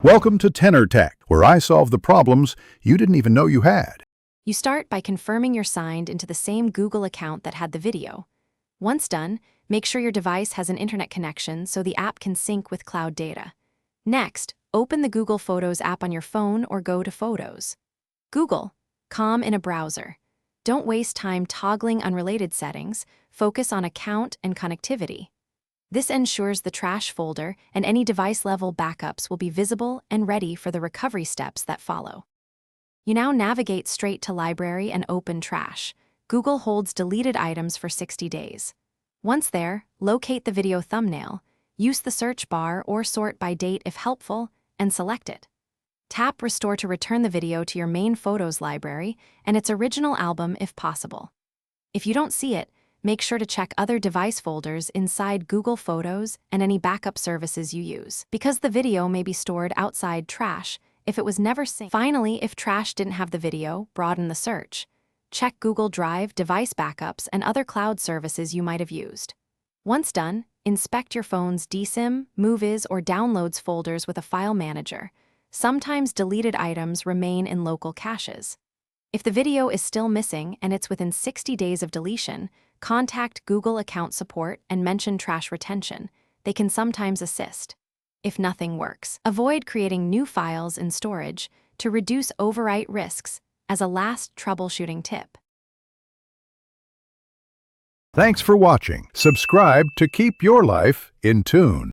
Welcome to Tenor Tech, where I solve the problems you didn't even know you had. You start by confirming you're signed into the same Google account that had the video. Once done, make sure your device has an internet connection so the app can sync with cloud data. Next, open the Google Photos app on your phone or go to Photos. Google, com in a browser. Don't waste time toggling unrelated settings, focus on account and connectivity. This ensures the trash folder and any device-level backups will be visible and ready for the recovery steps that follow. You now navigate straight to Library and open Trash. Google holds deleted items for 60 days. Once there, locate the video thumbnail, use the search bar or sort by date if helpful, and select it. Tap Restore to return the video to your main Photos library and its original album if possible. If you don't see it, make sure to check other device folders inside Google Photos and any backup services you use, because the video may be stored outside Trash if it was never synced. Finally, if Trash didn't have the video, broaden the search. Check Google Drive, device backups, and other cloud services you might have used. Once done, inspect your phone's DSIM, Movies, or Downloads folders with a file manager. Sometimes deleted items remain in local caches. If the video is still missing and it's within 60 days of deletion, contact Google Account Support and mention Trash Retention. They can sometimes assist. If nothing works, avoid creating new files in storage to reduce overwrite risks as a last troubleshooting tip. Thanks for watching. Subscribe to keep your life in tune.